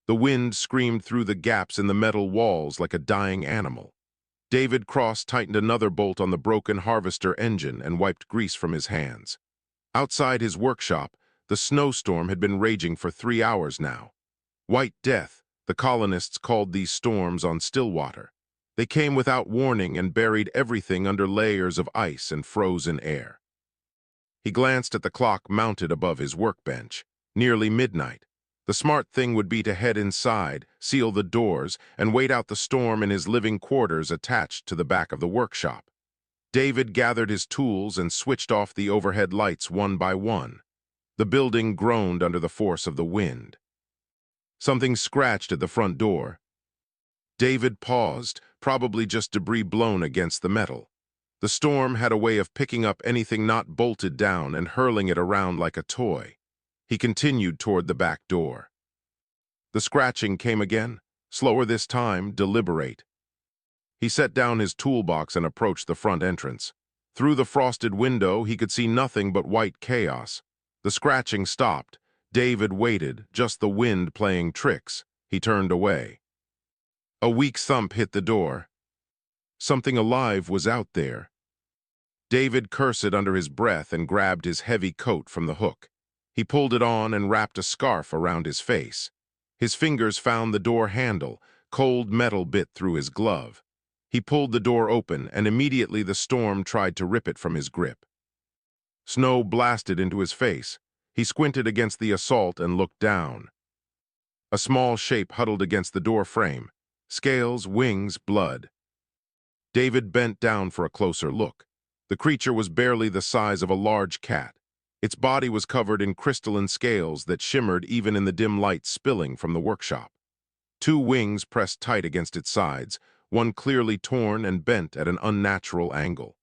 The wind screamed through the gaps in the metal walls like a dying animal. David Cross tightened another bolt on the broken harvester engine and wiped grease from his hands. Outside his workshop, the snowstorm had been raging for 3 hours now. White death, the colonists called these storms on Stillwater. They came without warning and buried everything under layers of ice and frozen air. He glanced at the clock mounted above his workbench. Nearly midnight. The smart thing would be to head inside, seal the doors, and wait out the storm in his living quarters attached to the back of the workshop. David gathered his tools and switched off the overhead lights one by one. The building groaned under the force of the wind. Something scratched at the front door. David paused, probably just debris blown against the metal. The storm had a way of picking up anything not bolted down and hurling it around like a toy. He continued toward the back door. The scratching came again, slower this time, deliberate. He set down his toolbox and approached the front entrance. Through the frosted window, he could see nothing but white chaos. The scratching stopped. David waited, just the wind playing tricks. He turned away. A weak thump hit the door. Something alive was out there. David cursed under his breath and grabbed his heavy coat from the hook. He pulled it on and wrapped a scarf around his face. His fingers found the door handle. Cold metal bit through his glove. He pulled the door open, and immediately the storm tried to rip it from his grip. Snow blasted into his face. He squinted against the assault and looked down. A small shape huddled against the door frame. Scales, wings, blood. David bent down for a closer look. The creature was barely the size of a large cat. Its body was covered in crystalline scales that shimmered even in the dim light spilling from the workshop. 2 wings pressed tight against its sides, one clearly torn and bent at an unnatural angle.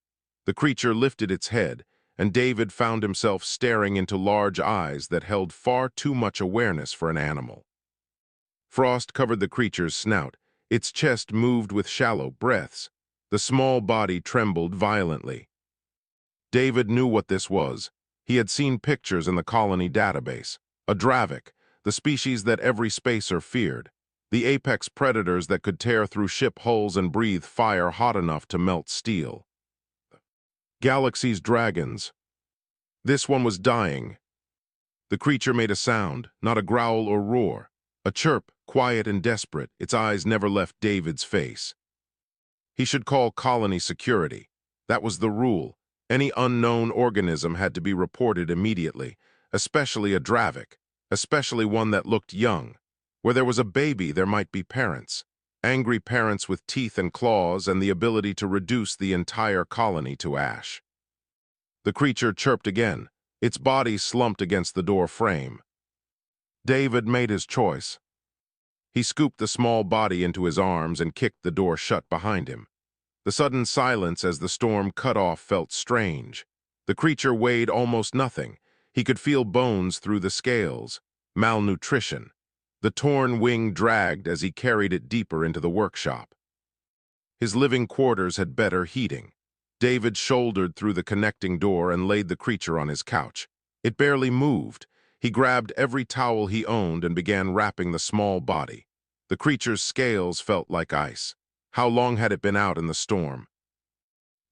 The creature lifted its head, and David found himself staring into large eyes that held far too much awareness for an animal. Frost covered the creature's snout. Its chest moved with shallow breaths. The small body trembled violently. David knew what this was. He had seen pictures in the colony database. A Dravik, the species that every spacer feared. The apex predators that could tear through ship hulls and breathe fire hot enough to melt steel. Galaxy's dragons. This one was dying. The creature made a sound, not a growl or roar. A chirp, quiet and desperate, its eyes never left David's face. He should call colony security. That was the rule. Any unknown organism had to be reported immediately, especially a Dravik, especially one that looked young. Where there was a baby, there might be parents. Angry parents with teeth and claws and the ability to reduce the entire colony to ash. The creature chirped again. Its body slumped against the door frame. David made his choice. He scooped the small body into his arms and kicked the door shut behind him. The sudden silence as the storm cut off felt strange. The creature weighed almost nothing. He could feel bones through the scales. Malnutrition. The torn wing dragged as he carried it deeper into the workshop. His living quarters had better heating. David shouldered through the connecting door and laid the creature on his couch. It barely moved. He grabbed every towel he owned and began wrapping the small body. The creature's scales felt like ice. How long had it been out in the storm?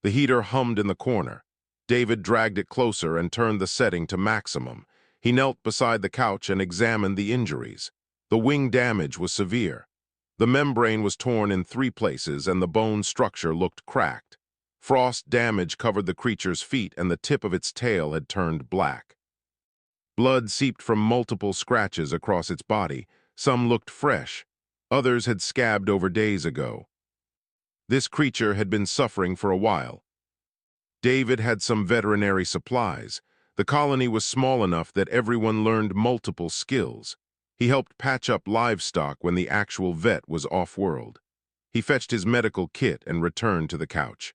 The heater hummed in the corner. David dragged it closer and turned the setting to maximum. He knelt beside the couch and examined the injuries. The wing damage was severe. The membrane was torn in 3 places and the bone structure looked cracked. Frost damage covered the creature's feet and the tip of its tail had turned black. Blood seeped from multiple scratches across its body. Some looked fresh. Others had scabbed over days ago. This creature had been suffering for a while. David had some veterinary supplies. The colony was small enough that everyone learned multiple skills. He helped patch up livestock when the actual vet was off-world. He fetched his medical kit and returned to the couch.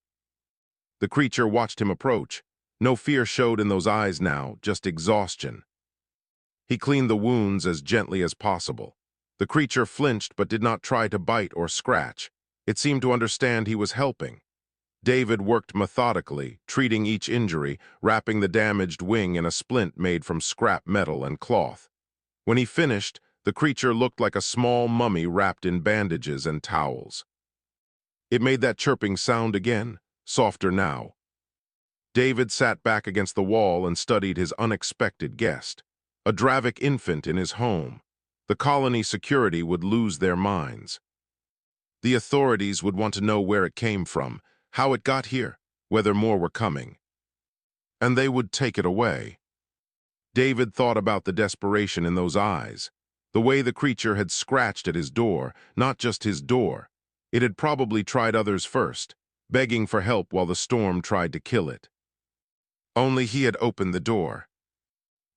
The creature watched him approach. No fear showed in those eyes now, just exhaustion. He cleaned the wounds as gently as possible. The creature flinched but did not try to bite or scratch. It seemed to understand he was helping. David worked methodically, treating each injury, wrapping the damaged wing in a splint made from scrap metal and cloth. When he finished, The creature looked like a small mummy wrapped in bandages and towels. It made that chirping sound again, softer now. David sat back against the wall and studied his unexpected guest. A Dravik infant in his home. The colony security would lose their minds. The authorities would want to know where it came from, how it got here, whether more were coming. And they would take it away. David thought about the desperation in those eyes. The way the creature had scratched at his door, not just his door. It had probably tried others first, begging for help while the storm tried to kill it. Only he had opened the door.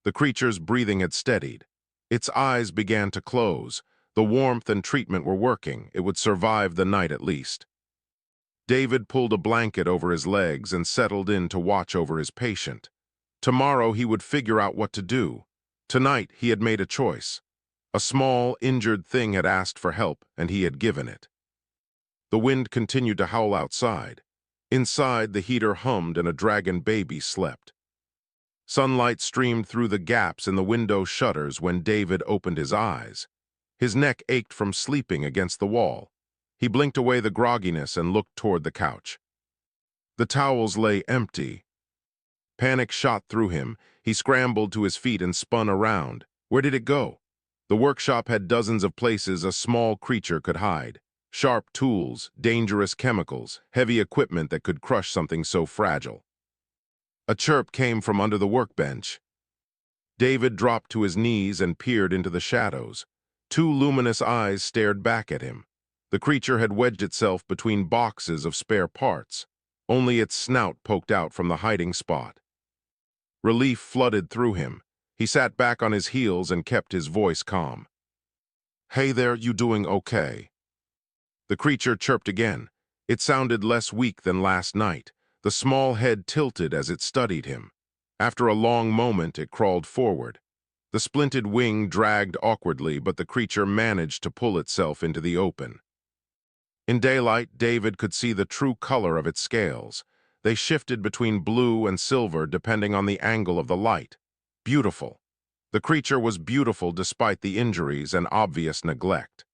The creature's breathing had steadied. Its eyes began to close. The warmth and treatment were working. It would survive the night at least. David pulled a blanket over his legs and settled in to watch over his patient. Tomorrow he would figure out what to do. Tonight he had made a choice. A small, injured thing had asked for help, and he had given it. The wind continued to howl outside. Inside, the heater hummed and a dragon baby slept. Sunlight streamed through the gaps in the window shutters when David opened his eyes. His neck ached from sleeping against the wall. He blinked away the grogginess and looked toward the couch. The towels lay empty. Panic shot through him. He scrambled to his feet and spun around. Where did it go? The workshop had dozens of places a small creature could hide. Sharp tools, dangerous chemicals, heavy equipment that could crush something so fragile. A chirp came from under the workbench. David dropped to his knees and peered into the shadows. Two luminous eyes stared back at him. The creature had wedged itself between boxes of spare parts. Only its snout poked out from the hiding spot. Relief flooded through him. He sat back on his heels and kept his voice calm. "Hey there, you doing okay?" The creature chirped again. It sounded less weak than last night. The small head tilted as it studied him. After a long moment, it crawled forward. The splinted wing dragged awkwardly, but the creature managed to pull itself into the open. In daylight, David could see the true color of its scales. They shifted between blue and silver depending on the angle of the light. Beautiful. The creature was beautiful despite the injuries and obvious neglect.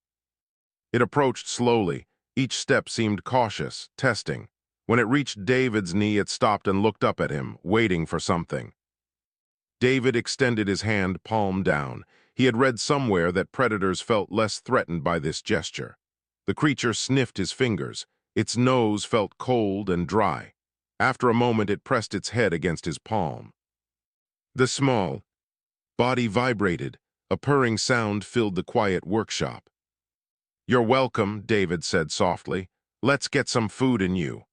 It approached slowly. Each step seemed cautious, testing. When it reached David's knee, it stopped and looked up at him, waiting for something. David extended his hand, palm down. He had read somewhere that predators felt less threatened by this gesture. The creature sniffed his fingers. Its nose felt cold and dry. After a moment, it pressed its head against his palm. The small body vibrated. A purring sound filled the quiet workshop. "You're welcome," David said softly. "Let's get some food in you."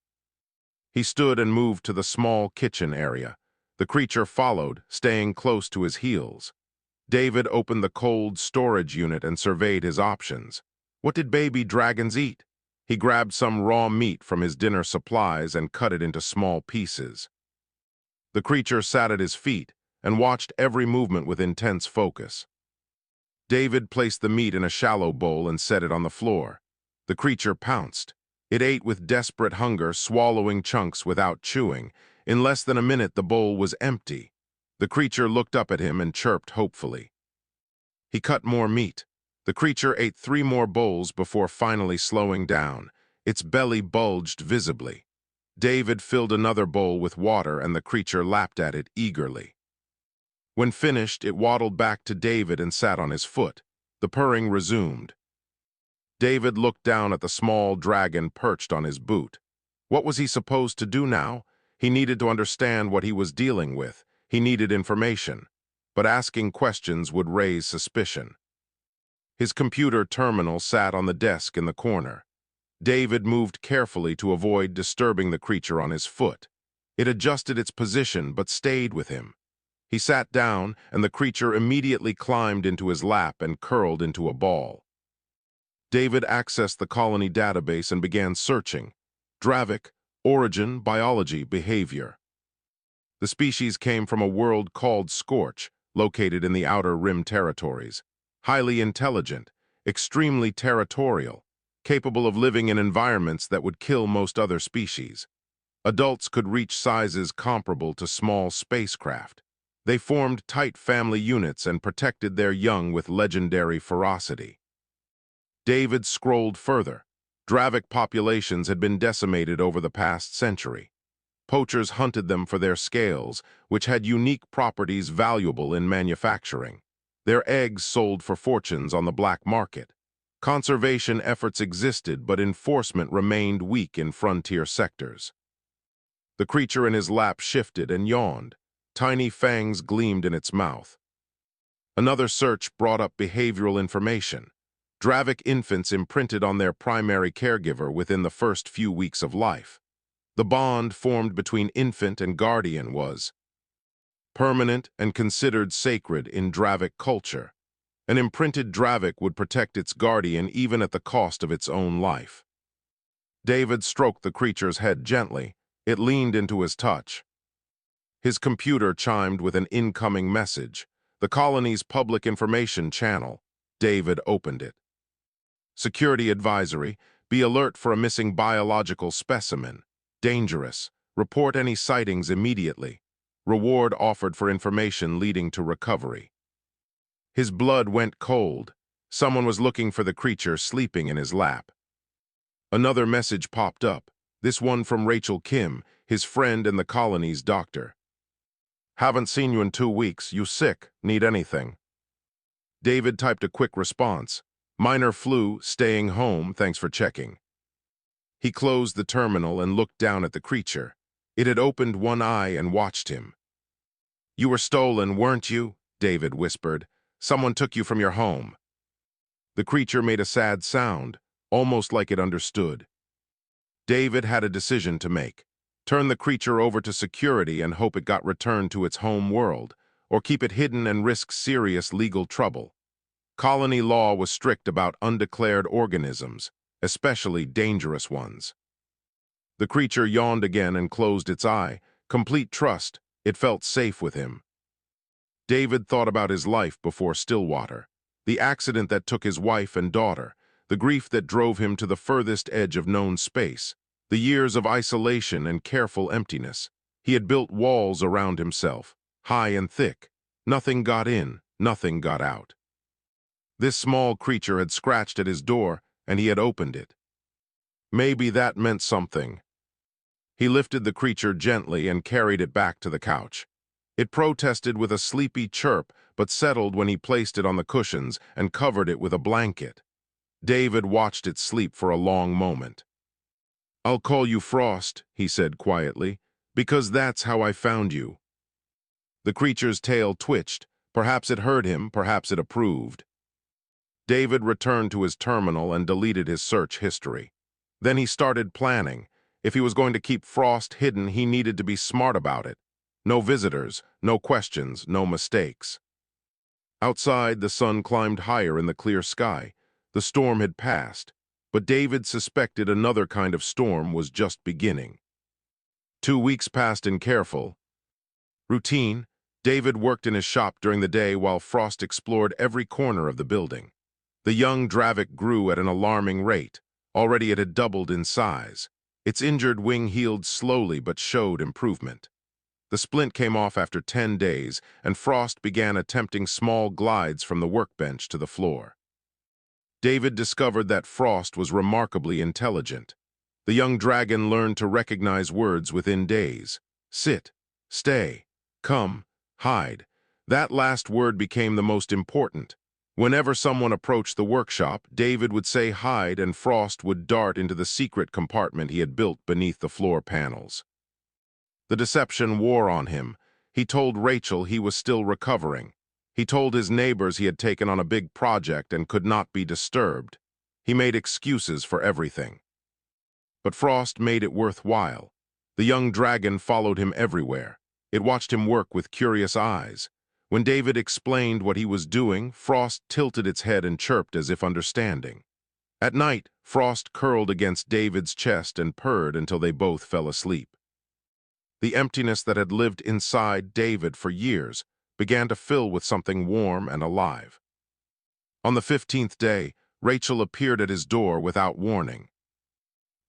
He stood and moved to the small kitchen area. The creature followed, staying close to his heels. David opened the cold storage unit and surveyed his options. What did baby dragons eat? He grabbed some raw meat from his dinner supplies and cut it into small pieces. The creature sat at his feet and watched every movement with intense focus. David placed the meat in a shallow bowl and set it on the floor. The creature pounced. It ate with desperate hunger, swallowing chunks without chewing. In less than a minute, the bowl was empty. The creature looked up at him and chirped hopefully. He cut more meat. The creature ate 3 more bowls before finally slowing down. Its belly bulged visibly. David filled another bowl with water and the creature lapped at it eagerly. When finished, it waddled back to David and sat on his foot. The purring resumed. David looked down at the small dragon perched on his boot. What was he supposed to do now? He needed to understand what he was dealing with. He needed information. But asking questions would raise suspicion. His computer terminal sat on the desk in the corner. David moved carefully to avoid disturbing the creature on his foot. It adjusted its position but stayed with him. He sat down, and the creature immediately climbed into his lap and curled into a ball. David accessed the colony database and began searching. Dravik, origin, biology, behavior. The species came from a world called Scorch, located in the Outer Rim territories. Highly intelligent, extremely territorial, capable of living in environments that would kill most other species. Adults could reach sizes comparable to small spacecraft. They formed tight family units and protected their young with legendary ferocity. David scrolled further. Dravik populations had been decimated over the past century. Poachers hunted them for their scales, which had unique properties valuable in manufacturing. Their eggs sold for fortunes on the black market. Conservation efforts existed, but enforcement remained weak in frontier sectors. The creature in his lap shifted and yawned. Tiny fangs gleamed in its mouth. Another search brought up behavioral information. Dravik infants imprinted on their primary caregiver within the first few weeks of life. The bond formed between infant and guardian was permanent and considered sacred in Dravik culture. An imprinted Dravik would protect its guardian even at the cost of its own life. David stroked the creature's head gently. It leaned into his touch. His computer chimed with an incoming message. The colony's public information channel. David opened it. Security advisory. Be alert for a missing biological specimen. Dangerous. Report any sightings immediately. Reward offered for information leading to recovery. His blood went cold. Someone was looking for the creature sleeping in his lap. Another message popped up, this one from Rachel Kim, his friend and the colony's doctor. Haven't seen you in 2 weeks. You sick? Need anything? David typed a quick response. Minor flu, staying home, thanks for checking. He closed the terminal and looked down at the creature. It had opened one eye and watched him. You were stolen, weren't you? David whispered. Someone took you from your home. The creature made a sad sound, almost like it understood. David had a decision to make. Turn the creature over to security and hope it got returned to its home world, or keep it hidden and risk serious legal trouble. Colony law was strict about undeclared organisms, especially dangerous ones. The creature yawned again and closed its eye. Complete trust. It felt safe with him. David thought about his life before Stillwater, the accident that took his wife and daughter, the grief that drove him to the furthest edge of known space, the years of isolation and careful emptiness. He had built walls around himself, high and thick. Nothing got in, nothing got out. This small creature had scratched at his door, and he had opened it. Maybe that meant something. He lifted the creature gently and carried it back to the couch. It protested with a sleepy chirp, but settled when he placed it on the cushions and covered it with a blanket. David watched it sleep for a long moment. I'll call you Frost, he said quietly, because that's how I found you. The creature's tail twitched. Perhaps it heard him, perhaps it approved. David returned to his terminal and deleted his search history. Then he started planning. If he was going to keep Frost hidden, he needed to be smart about it. No visitors, no questions, no mistakes. Outside, the sun climbed higher in the clear sky. The storm had passed, but David suspected another kind of storm was just beginning. 2 weeks passed in careful routine. David worked in his shop during the day while Frost explored every corner of the building. The young Dravik grew at an alarming rate. Already it had doubled in size. Its injured wing healed slowly but showed improvement. The splint came off after 10 days, and Frost began attempting small glides from the workbench to the floor. David discovered that Frost was remarkably intelligent. The young dragon learned to recognize words within days. Sit, stay, come, hide. That last word became the most important. Whenever someone approached the workshop, David would say hide and Frost would dart into the secret compartment he had built beneath the floor panels. The deception wore on him. He told Rachel he was still recovering. He told his neighbors he had taken on a big project and could not be disturbed. He made excuses for everything. But Frost made it worthwhile. The young dragon followed him everywhere. It watched him work with curious eyes. When David explained what he was doing, Frost tilted its head and chirped as if understanding. At night, Frost curled against David's chest and purred until they both fell asleep. The emptiness that had lived inside David for years began to fill with something warm and alive. On the 15th day, Rachel appeared at his door without warning.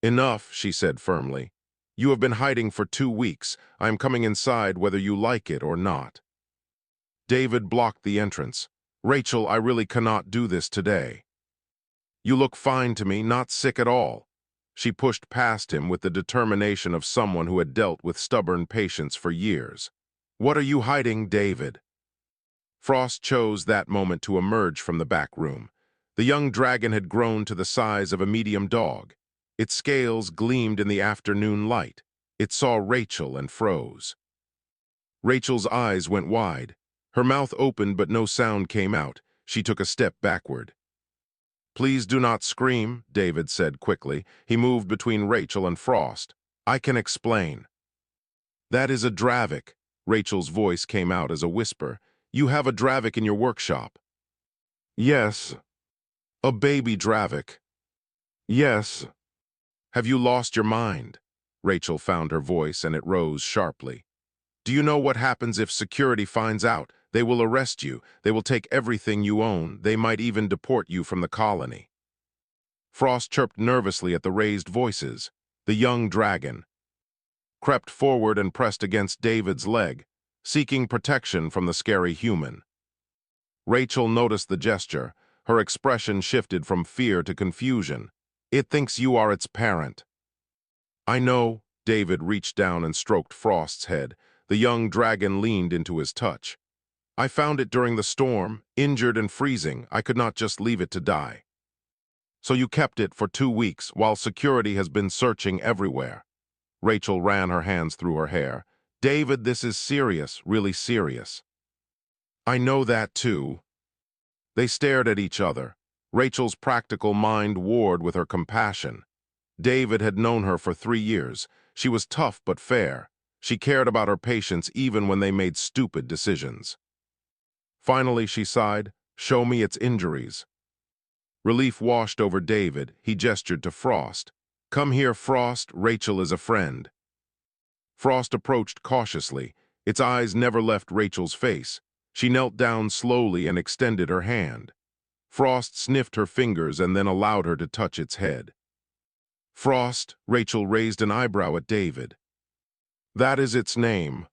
Enough, she said firmly. You have been hiding for 2 weeks. I am coming inside whether you like it or not. David blocked the entrance. Rachel, I really cannot do this today. You look fine to me, not sick at all. She pushed past him with the determination of someone who had dealt with stubborn patience for years. What are you hiding, David? Frost chose that moment to emerge from the back room. The young dragon had grown to the size of a medium dog. Its scales gleamed in the afternoon light. It saw Rachel and froze. Rachel's eyes went wide. Her mouth opened but no sound came out. She took a step backward. Please do not scream, David said quickly. He moved between Rachel and Frost. I can explain. That is a Dravik. Rachel's voice came out as a whisper. You have a Dravik in your workshop. Yes. A baby Dravik. Yes. Have you lost your mind? Rachel found her voice and it rose sharply. Do you know what happens if security finds out? They will arrest you. They will take everything you own. They might even deport you from the colony. Frost chirped nervously at the raised voices. The young dragon crept forward and pressed against David's leg, seeking protection from the scary human. Rachel noticed the gesture. Her expression shifted from fear to confusion. It thinks you are its parent. I know. David reached down and stroked Frost's head. The young dragon leaned into his touch. I found it during the storm, injured and freezing. I could not just leave it to die. So you kept it for 2 weeks while security has been searching everywhere. Rachel ran her hands through her hair. David, this is serious, really serious. I know that too. They stared at each other. Rachel's practical mind warred with her compassion. David had known her for 3 years. She was tough but fair. She cared about her patients even when they made stupid decisions. Finally, she sighed, show me its injuries. Relief washed over David. He gestured to Frost. Come here, Frost. Rachel is a friend. Frost approached cautiously. Its eyes never left Rachel's face. She knelt down slowly and extended her hand. Frost sniffed her fingers and then allowed her to touch its head. Frost, Rachel raised an eyebrow at David. That is its name.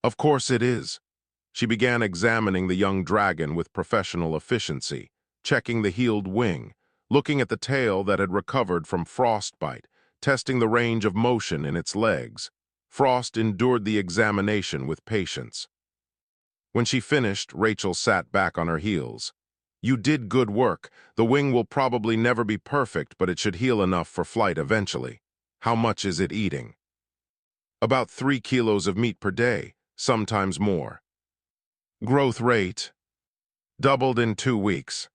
Of course it is. She began examining the young dragon with professional efficiency, checking the healed wing, looking at the tail that had recovered from frostbite, testing the range of motion in its legs. Frost endured the examination with patience. When she finished, Rachel sat back on her heels. You did good work. The wing will probably never be perfect, but it should heal enough for flight eventually. How much is it eating? About 3 kilos of meat per day, sometimes more. Growth rate doubled in 2 weeks.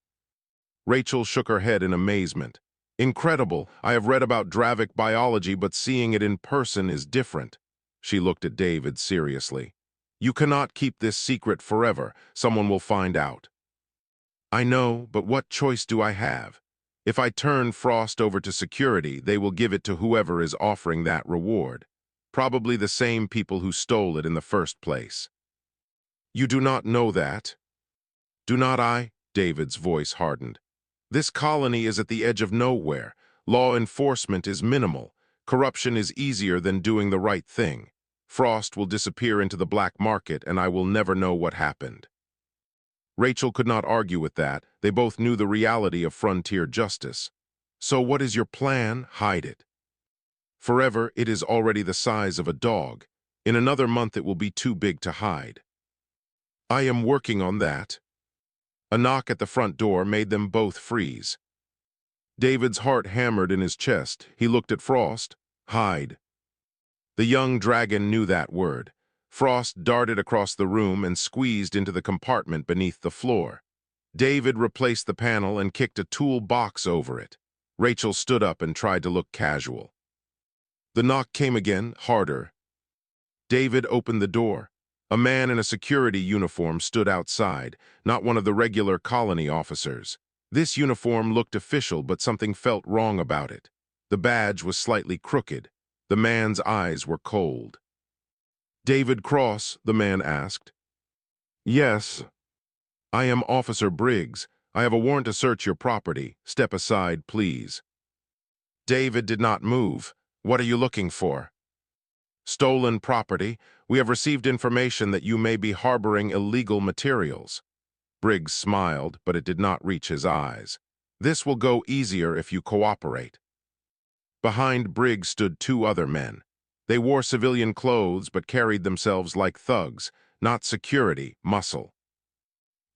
Rachel shook her head in amazement. Incredible. I have read about Dravik biology, but seeing it in person is different. She looked at David seriously. You cannot keep this secret forever. Someone will find out. I know, but what choice do I have? If I turn Frost over to security, they will give it to whoever is offering that reward. Probably the same people who stole it in the first place. You do not know that. Do not I? David's voice hardened. This colony is at the edge of nowhere. Law enforcement is minimal. Corruption is easier than doing the right thing. Frost will disappear into the black market, and I will never know what happened. Rachel could not argue with that. They both knew the reality of frontier justice. So what is your plan? Hide it. Forever, it is already the size of a dog. In another month, it will be too big to hide. I am working on that. A knock at the front door made them both freeze. David's heart hammered in his chest. He looked at Frost. Hide. The young dragon knew that word. Frost darted across the room and squeezed into the compartment beneath the floor. David replaced the panel and kicked a tool box over it. Rachel stood up and tried to look casual. The knock came again, harder. David opened the door. A man in a security uniform stood outside, not one of the regular colony officers. This uniform looked official, but something felt wrong about it. The badge was slightly crooked. The man's eyes were cold. David Cross, the man asked. Yes. I am Officer Briggs. I have a warrant to search your property. Step aside, please. David did not move. What are you looking for? Stolen property. We have received information that you may be harboring illegal materials. Briggs smiled, but it did not reach his eyes. This will go easier if you cooperate. Behind Briggs stood two other men. They wore civilian clothes but carried themselves like thugs, not security, muscle.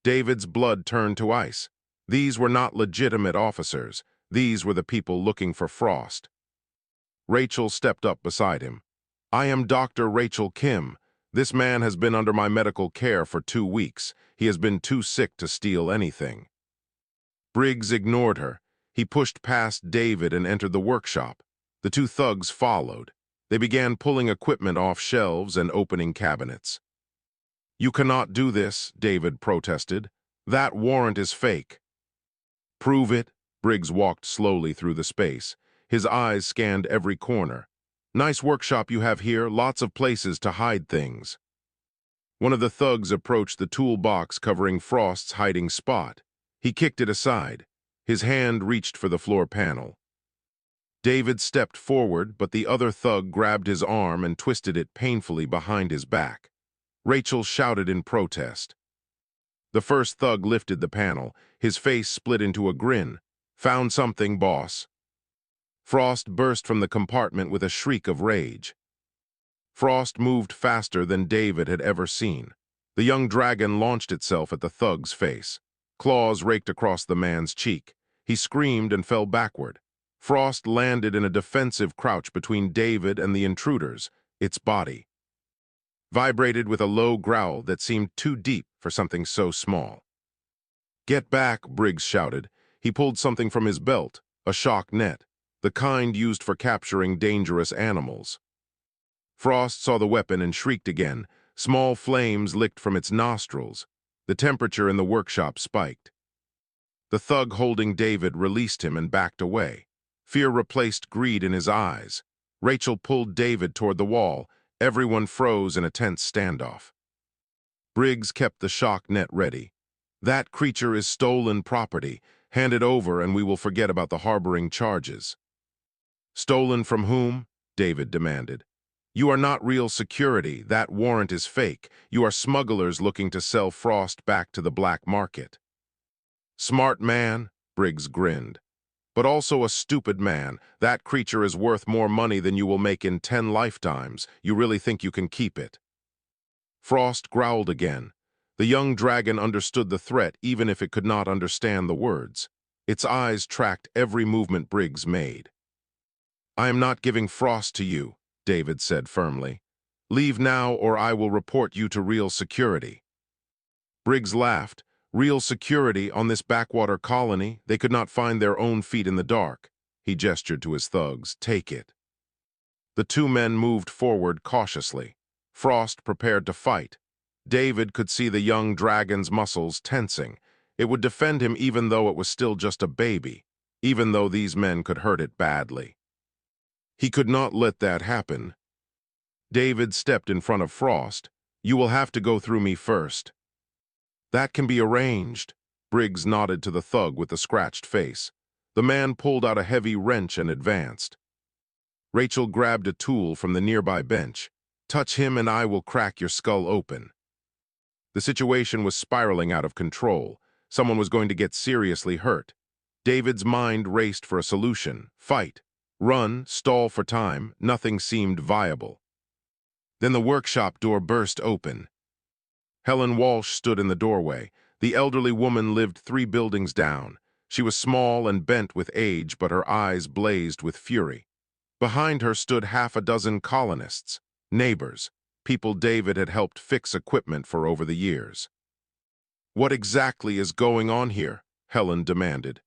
David's blood turned to ice. These were not legitimate officers. These were the people looking for Frost. Rachel stepped up beside him. I am Dr. Rachel Kim. This man has been under my medical care for 2 weeks. He has been too sick to steal anything. Briggs ignored her. He pushed past David and entered the workshop. The two thugs followed. They began pulling equipment off shelves and opening cabinets. You cannot do this, David protested. That warrant is fake. Prove it. Briggs walked slowly through the space. His eyes scanned every corner. Nice workshop you have here, lots of places to hide things. One of the thugs approached the toolbox covering Frost's hiding spot. He kicked it aside. His hand reached for the floor panel. David stepped forward, but the other thug grabbed his arm and twisted it painfully behind his back. Rachel shouted in protest. The first thug lifted the panel. His face split into a grin. Found something, boss. Frost burst from the compartment with a shriek of rage. Frost moved faster than David had ever seen. The young dragon launched itself at the thug's face. Claws raked across the man's cheek. He screamed and fell backward. Frost landed in a defensive crouch between David and the intruders. Its body vibrated with a low growl that seemed too deep for something so small. Get back, Briggs shouted. He pulled something from his belt, a shock net, the kind used for capturing dangerous animals. Frost saw the weapon and shrieked again. Small flames licked from its nostrils. The temperature in the workshop spiked. The thug holding David released him and backed away. Fear replaced greed in his eyes. Rachel pulled David toward the wall. Everyone froze in a tense standoff. Briggs kept the shock net ready. That creature is stolen property. Hand it over and we will forget about the harboring charges. Stolen from whom? David demanded. You are not real security. That warrant is fake. You are smugglers looking to sell Frost back to the black market. Smart man, Briggs grinned. But also a stupid man. That creature is worth more money than you will make in 10 lifetimes. You really think you can keep it? Frost growled again. The young dragon understood the threat even if it could not understand the words. Its eyes tracked every movement Briggs made. I am not giving Frost to you, David said firmly. Leave now or I will report you to real security. Briggs laughed. Real security on this backwater colony? They could not find their own feet in the dark. He gestured to his thugs. Take it. The two men moved forward cautiously. Frost prepared to fight. David could see the young dragon's muscles tensing. It would defend him even though it was still just a baby, even though these men could hurt it badly. He could not let that happen. David stepped in front of Frost. You will have to go through me first. That can be arranged. Briggs nodded to the thug with the scratched face. The man pulled out a heavy wrench and advanced. Rachel grabbed a tool from the nearby bench. Touch him and I will crack your skull open. The situation was spiraling out of control. Someone was going to get seriously hurt. David's mind raced for a solution. Fight. Run. Stall for time. Nothing seemed viable. Then the workshop door burst open. Helen Walsh stood in the doorway. The elderly woman lived 3 buildings down. She was small and bent with age, but her eyes blazed with fury. Behind her stood half a dozen colonists, neighbors, people David had helped fix equipment for over the years. What exactly is going on here? Helen demanded.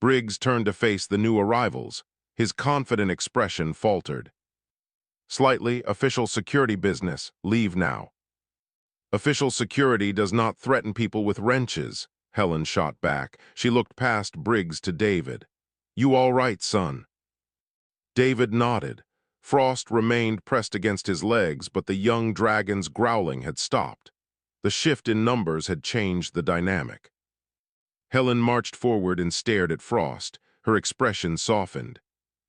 Briggs turned to face the new arrivals. His confident expression faltered. Slightly, official security business. Leave now. Official security does not threaten people with wrenches, Helen shot back. She looked past Briggs to David. You all right, son? David nodded. Frost remained pressed against his legs, but the young dragon's growling had stopped. The shift in numbers had changed the dynamic. Helen marched forward and stared at Frost. Her expression softened.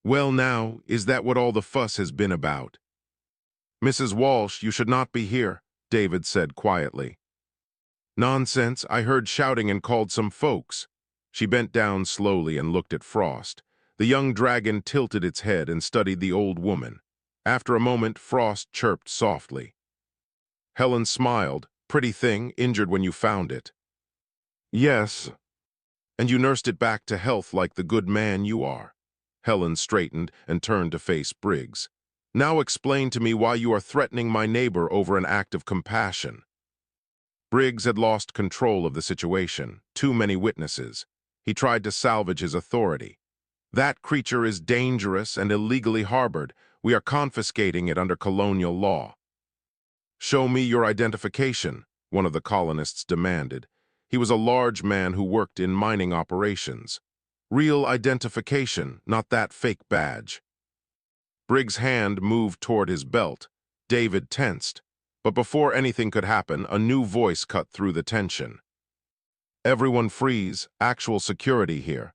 Well now, is that what all the fuss has been about? Mrs. Walsh, you should not be here, David said quietly. Nonsense, I heard shouting and called some folks. She bent down slowly and looked at Frost. The young dragon tilted its head and studied the old woman. After a moment, Frost chirped softly. Helen smiled. Pretty thing, injured when you found it. Yes. And you nursed it back to health like the good man you are. Helen straightened and turned to face Briggs. Now explain to me why you are threatening my neighbor over an act of compassion. Briggs had lost control of the situation. Too many witnesses. He tried to salvage his authority. That creature is dangerous and illegally harbored. We are confiscating it under colonial law. Show me your identification, one of the colonists demanded. He was a large man who worked in mining operations. Real identification, not that fake badge. Briggs' hand moved toward his belt. David tensed. But before anything could happen, a new voice cut through the tension. Everyone freeze, actual security here.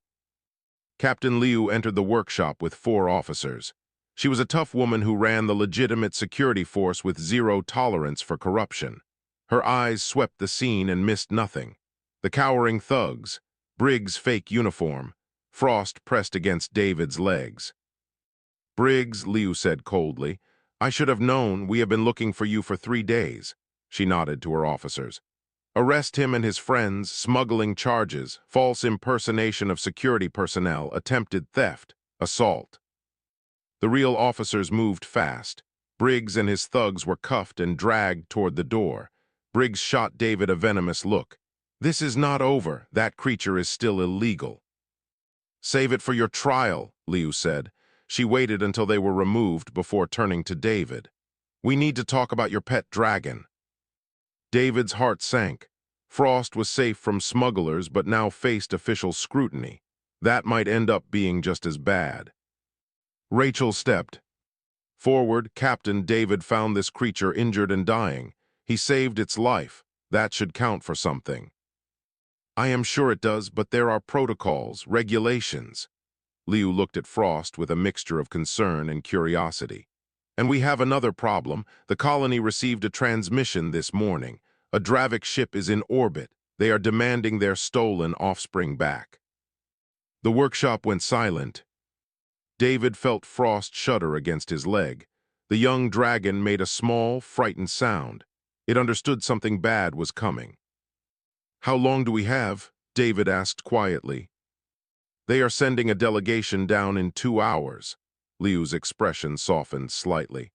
Captain Liu entered the workshop with 4 officers. She was a tough woman who ran the legitimate security force with zero tolerance for corruption. Her eyes swept the scene and missed nothing. The cowering thugs, Briggs' fake uniform, Frost pressed against David's legs. Briggs, Liu said coldly, I should have known. We have been looking for you for 3 days. She nodded to her officers. Arrest him and his friends, smuggling charges, false impersonation of security personnel, attempted theft, assault. The real officers moved fast. Briggs and his thugs were cuffed and dragged toward the door. Briggs shot David a venomous look. This is not over. That creature is still illegal. Save it for your trial, Liu said. She waited until they were removed before turning to David. We need to talk about your pet dragon. David's heart sank. Frost was safe from smugglers but now faced official scrutiny. That might end up being just as bad. Rachel stepped forward. Captain, David found this creature injured and dying. He saved its life. That should count for something. I am sure it does, but there are protocols, regulations. Liu looked at Frost with a mixture of concern and curiosity. And we have another problem. The colony received a transmission this morning. A Dravik ship is in orbit. They are demanding their stolen offspring back. The workshop went silent. David felt Frost shudder against his leg. The young dragon made a small, frightened sound. It understood something bad was coming. How long do we have? David asked quietly. They are sending a delegation down in 2 hours. Liu's expression softened slightly.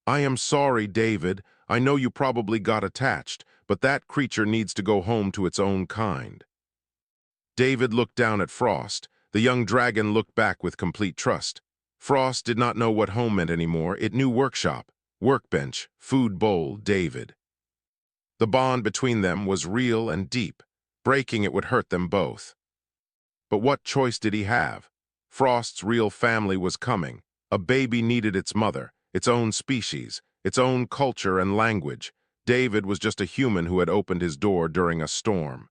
I am sorry, David. I know you probably got attached, but that creature needs to go home to its own kind. David looked down at Frost. The young dragon looked back with complete trust. Frost did not know what home meant anymore. It knew workshop, workbench, food bowl, David. The bond between them was real and deep. Breaking it would hurt them both. But what choice did he have? Frost's real family was coming. A baby needed its mother, its own species, its own culture and language. David was just a human who had opened his door during a storm.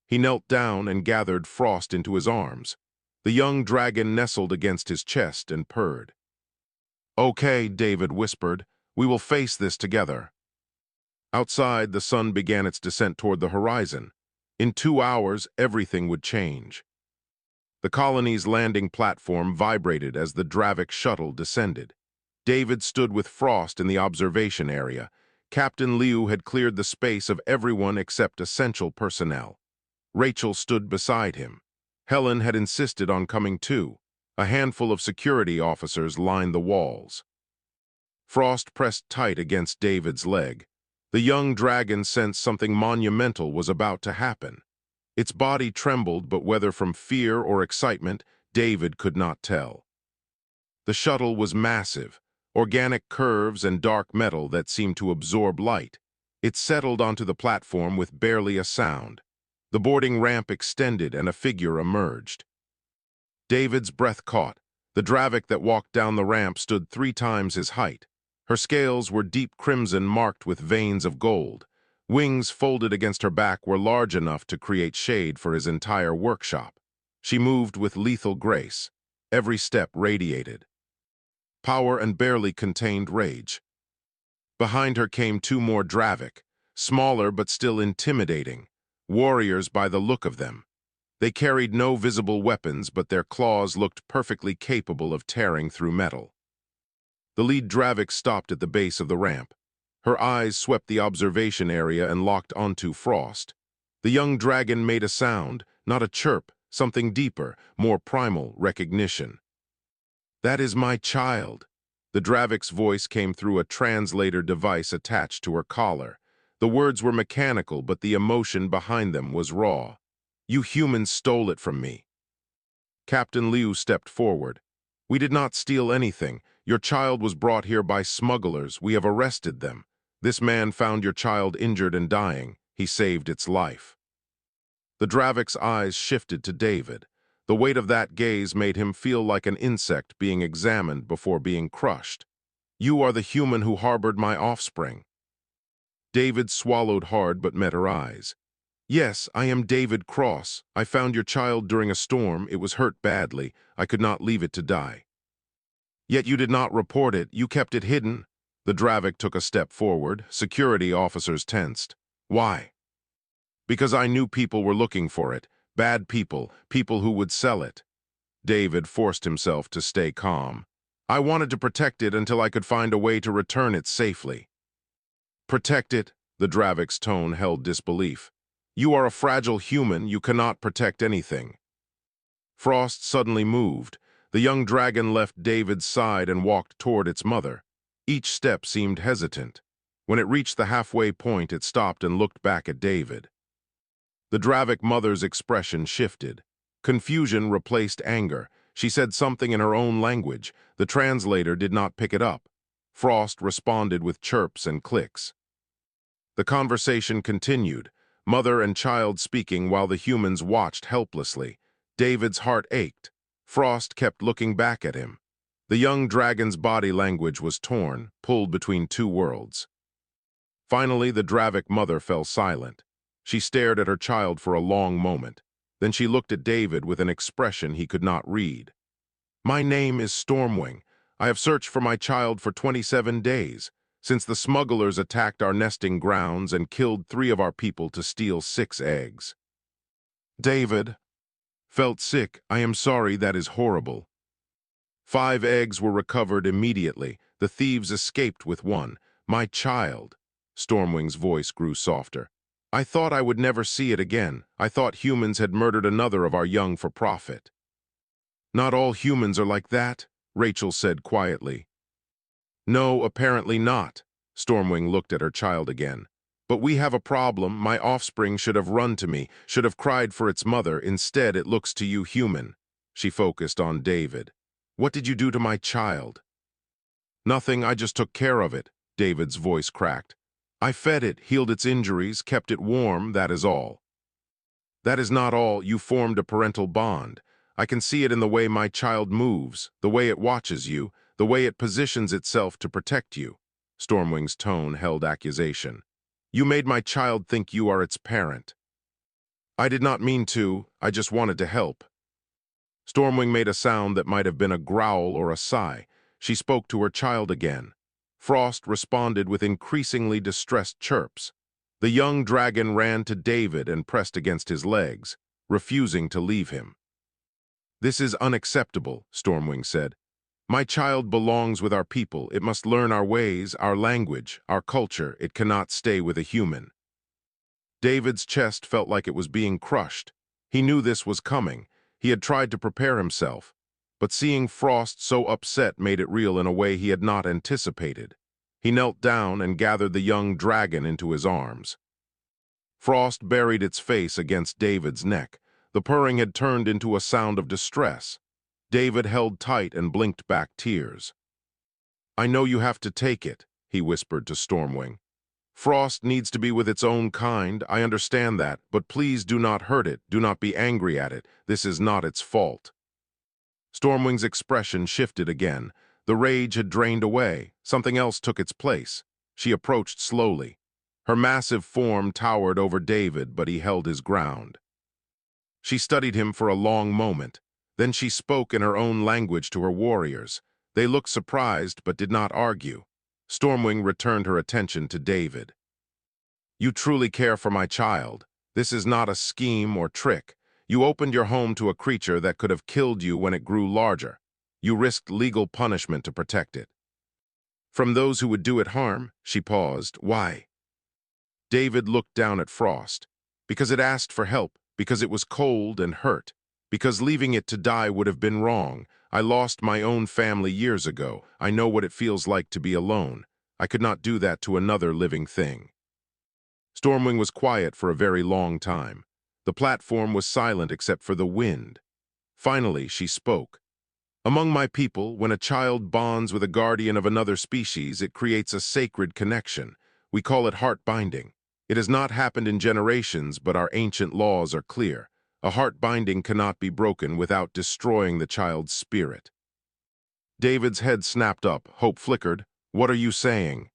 He knelt down and gathered Frost into his arms. The young dragon nestled against his chest and purred. Okay, David whispered, we will face this together. Outside, the sun began its descent toward the horizon. In 2 hours, everything would change. The colony's landing platform vibrated as the Dravik shuttle descended. David stood with Frost in the observation area. Captain Liu had cleared the space of everyone except essential personnel. Rachel stood beside him. Helen had insisted on coming too. A handful of security officers lined the walls. Frost pressed tight against David's leg. The young dragon sensed something monumental was about to happen. Its body trembled, but whether from fear or excitement, David could not tell. The shuttle was massive, organic curves and dark metal that seemed to absorb light. It settled onto the platform with barely a sound. The boarding ramp extended and a figure emerged. David's breath caught. The Dravik that walked down the ramp stood 3 times his height. Her scales were deep crimson marked with veins of gold. Wings folded against her back were large enough to create shade for his entire workshop. She moved with lethal grace. Every step radiated power and barely contained rage. Behind her came two more Dravik, smaller but still intimidating, warriors by the look of them. They carried no visible weapons, but their claws looked perfectly capable of tearing through metal. The lead Dravik stopped at the base of the ramp. Her eyes swept the observation area and locked onto Frost. The young dragon made a sound, not a chirp, something deeper, more primal recognition. "That is my child." The Dravik's voice came through a translator device attached to her collar. The words were mechanical, but the emotion behind them was raw. "You humans stole it from me." Captain Liu stepped forward. "We did not steal anything. Your child was brought here by smugglers. We have arrested them. This man found your child injured and dying. He saved its life." The Dravik's eyes shifted to David. The weight of that gaze made him feel like an insect being examined before being crushed. "You are the human who harbored my offspring." David swallowed hard but met her eyes. "Yes, I am David Cross. I found your child during a storm. It was hurt badly. I could not leave it to die." "Yet you did not report it. You kept it hidden." The Dravik took a step forward. Security officers tensed. "Why?" "Because I knew people were looking for it. Bad people, people who would sell it." David forced himself to stay calm. "I wanted to protect it until I could find a way to return it safely." "Protect it?" The Dravik's tone held disbelief. "You are a fragile human. You cannot protect anything." Frost suddenly moved. The young dragon left David's side and walked toward its mother. Each step seemed hesitant. When it reached the halfway point, it stopped and looked back at David. The Dravik mother's expression shifted. Confusion replaced anger. She said something in her own language. The translator did not pick it up. Frost responded with chirps and clicks. The conversation continued, mother and child speaking while the humans watched helplessly. David's heart ached. Frost kept looking back at him. The young dragon's body language was torn, pulled between two worlds. Finally, the Dravik mother fell silent. She stared at her child for a long moment. Then she looked at David with an expression he could not read. "My name is Stormwing. I have searched for my child for 27 days, since the smugglers attacked our nesting grounds and killed 3 of our people to steal 6 eggs." David felt sick. "I am sorry, that is horrible." 5 eggs were recovered immediately. The thieves escaped with 1. "My child." Stormwing's voice grew softer. "I thought I would never see it again. I thought humans had murdered another of our young for profit." "Not all humans are like that," Rachel said quietly. "No, apparently not." Stormwing looked at her child again. "But we have a problem. My offspring should have run to me, should have cried for its mother. Instead, it looks to you human." She focused on David. "What did you do to my child?" "Nothing, I just took care of it." David's voice cracked. "I fed it, healed its injuries, kept it warm, that is all." "That is not all. You formed a parental bond. I can see it in the way my child moves, the way it watches you, the way it positions itself to protect you." Stormwing's tone held accusation. "You made my child think you are its parent." "I did not mean to. I just wanted to help." Stormwing made a sound that might have been a growl or a sigh. She spoke to her child again. Frost responded with increasingly distressed chirps. The young dragon ran to David and pressed against his legs, refusing to leave him. "This is unacceptable," Stormwing said. "My child belongs with our people. It must learn our ways, our language, our culture. It cannot stay with a human." David's chest felt like it was being crushed. He knew this was coming. He had tried to prepare himself, but seeing Frost so upset made it real in a way he had not anticipated. He knelt down and gathered the young dragon into his arms. Frost buried its face against David's neck. The purring had turned into a sound of distress. David held tight and blinked back tears. "I know you have to take it," he whispered to Stormwing. "Frost needs to be with its own kind, I understand that, but please do not hurt it, do not be angry at it. This is not its fault." Stormwing's expression shifted again. The rage had drained away. Something else took its place. She approached slowly. Her massive form towered over David, but he held his ground. She studied him for a long moment. Then she spoke in her own language to her warriors. They looked surprised but did not argue. Stormwing returned her attention to David. You truly care for my child. This is not a scheme or trick. You opened your home to a creature that could have killed you when it grew larger. You risked legal punishment to protect it. From those who would do it harm, she paused. Why? David looked down at Frost. Because it asked for help, because it was cold and hurt, because leaving it to die would have been wrong. I lost my own family years ago. I know what it feels like to be alone. I could not do that to another living thing. Stormwing was quiet for a very long time. The platform was silent except for the wind. Finally, she spoke. Among my people, when a child bonds with a guardian of another species, it creates a sacred connection. We call it heartbinding. It has not happened in generations, but our ancient laws are clear. A heartbinding cannot be broken without destroying the child's spirit. David's head snapped up, hope flickered. What are you saying?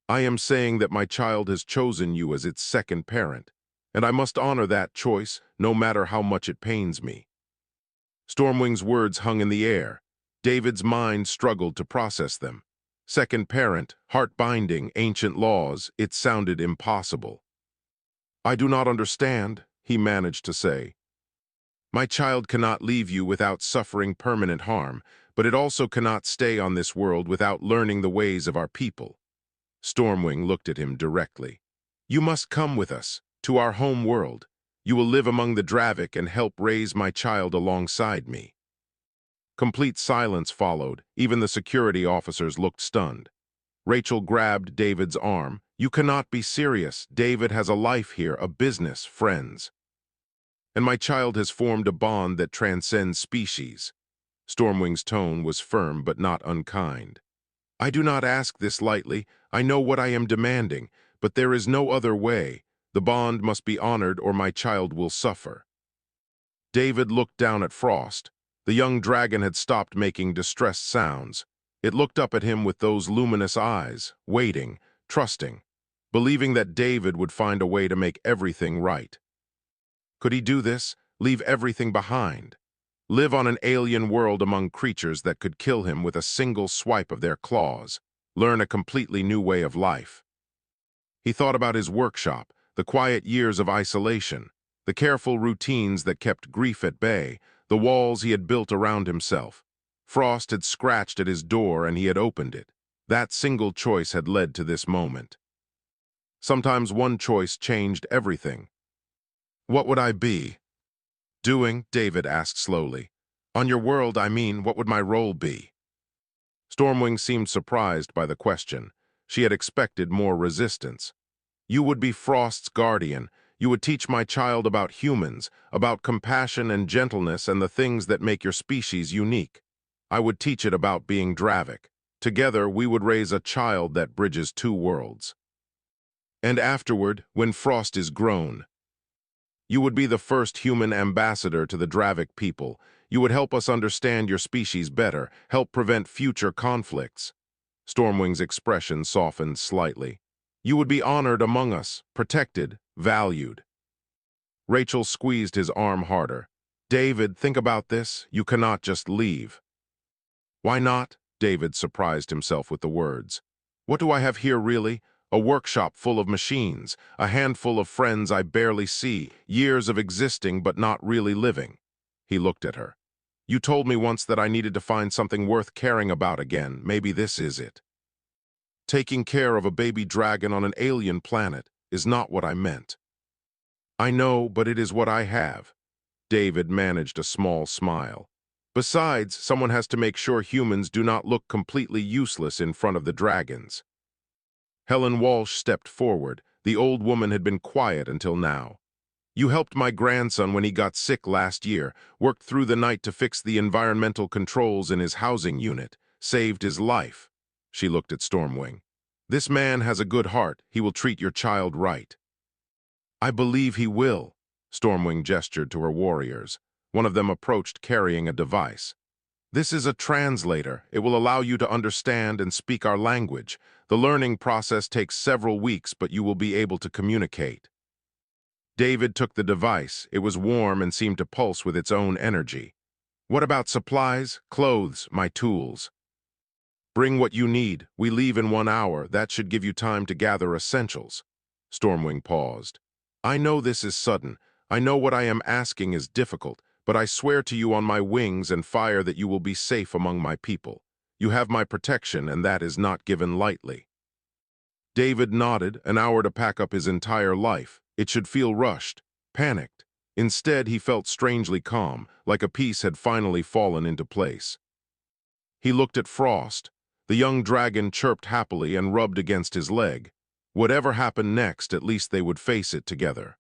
I am saying that my child has chosen you as its second parent, and I must honor that choice, no matter how much it pains me. Stormwing's words hung in the air. David's mind struggled to process them. Second parent, heart-binding, ancient laws, it sounded impossible. I do not understand, he managed to say. My child cannot leave you without suffering permanent harm, but it also cannot stay on this world without learning the ways of our people. Stormwing looked at him directly. You must come with us, to our home world. You will live among the Dravik and help raise my child alongside me. Complete silence followed. Even the security officers looked stunned. Rachel grabbed David's arm. You cannot be serious. David has a life here, a business, friends. And my child has formed a bond that transcends species. Stormwing's tone was firm but not unkind. I do not ask this lightly. I know what I am demanding, but there is no other way. The bond must be honored or my child will suffer. David looked down at Frost. The young dragon had stopped making distressed sounds. It looked up at him with those luminous eyes, waiting, trusting, believing that David would find a way to make everything right. Could he do this? Leave everything behind? Live on an alien world among creatures that could kill him with a single swipe of their claws? Learn a completely new way of life? He thought about his workshop, the quiet years of isolation, the careful routines that kept grief at bay, the walls he had built around himself. Frost had scratched at his door and he had opened it. That single choice had led to this moment. Sometimes one choice changed everything. What would I be doing? David asked slowly. On your world, I mean, what would my role be? Stormwing seemed surprised by the question. She had expected more resistance. You would be Frost's guardian. You would teach my child about humans, about compassion and gentleness and the things that make your species unique. I would teach it about being Dravik. Together, we would raise a child that bridges two worlds. And afterward, when Frost is grown, you would be the first human ambassador to the Dravik people. You would help us understand your species better, help prevent future conflicts. Stormwing's expression softened slightly. You would be honored among us, protected, valued. Rachel squeezed his arm harder. David, think about this. You cannot just leave. Why not? David surprised himself with the words. What do I have here, really? A workshop full of machines, a handful of friends I barely see, years of existing but not really living. He looked at her. You told me once that I needed to find something worth caring about again. Maybe this is it. Taking care of a baby dragon on an alien planet is not what I meant. I know, but it is what I have. David managed a small smile. Besides, someone has to make sure humans do not look completely useless in front of the dragons. Helen Walsh stepped forward. The old woman had been quiet until now. You helped my grandson when he got sick last year, worked through the night to fix the environmental controls in his housing unit, saved his life. She looked at Stormwing. This man has a good heart. He will treat your child right. I believe he will. Stormwing gestured to her warriors. One of them approached carrying a device. This is a translator. It will allow you to understand and speak our language. The learning process takes several weeks, but you will be able to communicate. David took the device. It was warm and seemed to pulse with its own energy. What about supplies, clothes, my tools? Bring what you need. We leave in 1 hour. That should give you time to gather essentials. Stormwing paused. I know this is sudden. I know what I am asking is difficult, but I swear to you on my wings and fire that you will be safe among my people. You have my protection, and that is not given lightly. David nodded. An hour to pack up his entire life. It should feel rushed, panicked. Instead, he felt strangely calm, like a piece had finally fallen into place. He looked at Frost. The young dragon chirped happily and rubbed against his leg. Whatever happened next, at least they would face it together.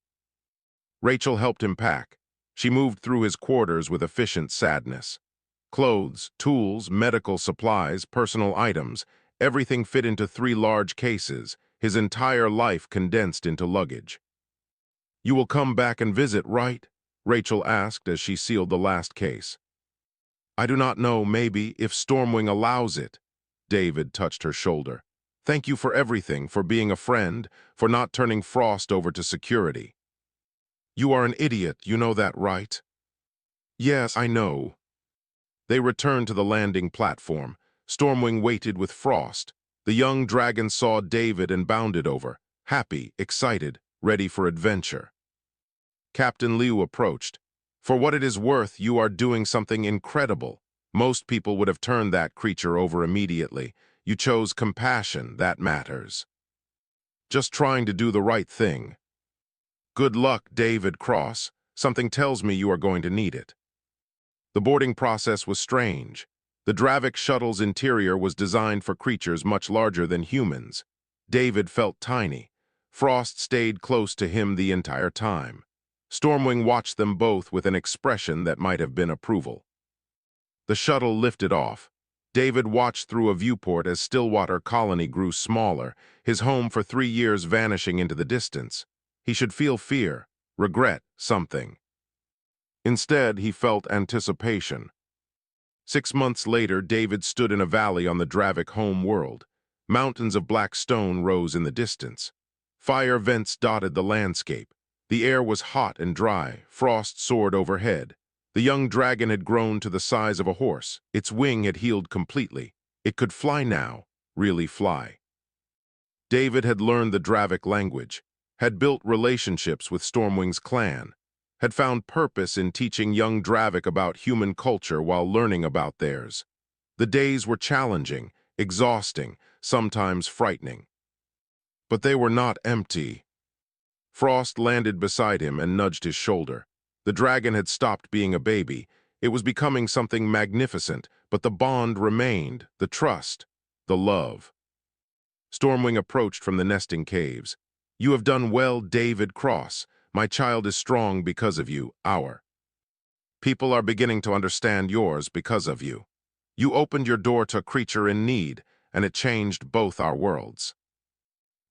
Rachel helped him pack. She moved through his quarters with efficient sadness. Clothes, tools, medical supplies, personal items, everything fit into 3 large cases, his entire life condensed into luggage. You will come back and visit, right? Rachel asked as she sealed the last case. I do not know, maybe, if Stormwing allows it. David touched her shoulder. Thank you for everything, for being a friend, for not turning Frost over to security. You are an idiot, you know that, right? Yes, I know. They returned to the landing platform. Stormwing waited with Frost. The young dragon saw David and bounded over, happy, excited, ready for adventure. Captain Liu approached. For what it is worth, you are doing something incredible. Most people would have turned that creature over immediately. You chose compassion, that matters. Just trying to do the right thing. Good luck, David Cross. Something tells me you are going to need it. The boarding process was strange. The Dravik shuttle's interior was designed for creatures much larger than humans. David felt tiny. Frost stayed close to him the entire time. Stormwing watched them both with an expression that might have been approval. The shuttle lifted off. David watched through a viewport as Stillwater colony grew smaller, his home for 3 years vanishing into the distance. He should feel fear, regret, something. Instead, he felt anticipation. 6 months later, David stood in a valley on the Dravik home world. Mountains of black stone rose in the distance. Fire vents dotted the landscape. The air was hot and dry. Frost soared overhead. The young dragon had grown to the size of a horse. Its wing had healed completely. It could fly now, really fly. David had learned the Dravik language, had built relationships with Stormwing's clan, had found purpose in teaching young Dravik about human culture while learning about theirs. The days were challenging, exhausting, sometimes frightening. But they were not empty. Frost landed beside him and nudged his shoulder. The dragon had stopped being a baby. It was becoming something magnificent, but the bond remained, the trust, the love. Stormwing approached from the nesting caves. You have done well, David Cross. My child is strong because of you, our. People are beginning to understand yours because of you. You opened your door to a creature in need, and it changed both our worlds.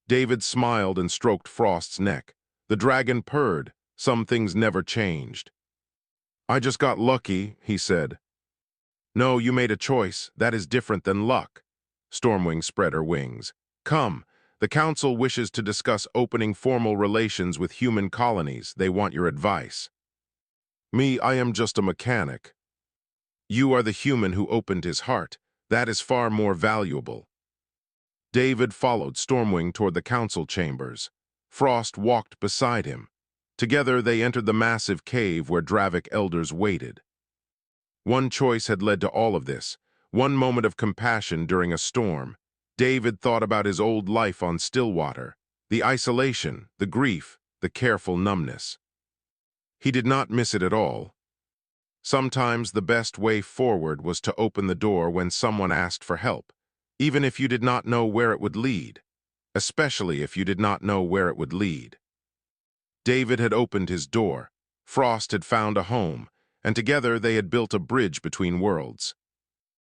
David smiled and stroked Frost's neck. The dragon purred. Some things never changed. I just got lucky, he said. No, you made a choice. That is different than luck. Stormwing spread her wings. Come, the council wishes to discuss opening formal relations with human colonies. They want your advice. Me, I am just a mechanic. You are the human who opened his heart. That is far more valuable. David followed Stormwing toward the council chambers. Frost walked beside him. Together they entered the massive cave where Dravik elders waited. One choice had led to all of this. One moment of compassion during a storm. David thought about his old life on Stillwater, the isolation, the grief, the careful numbness. He did not miss it at all. Sometimes the best way forward was to open the door when someone asked for help, even if you did not know where it would lead, especially if you did not know where it would lead. David had opened his door. Frost had found a home, and together they had built a bridge between worlds.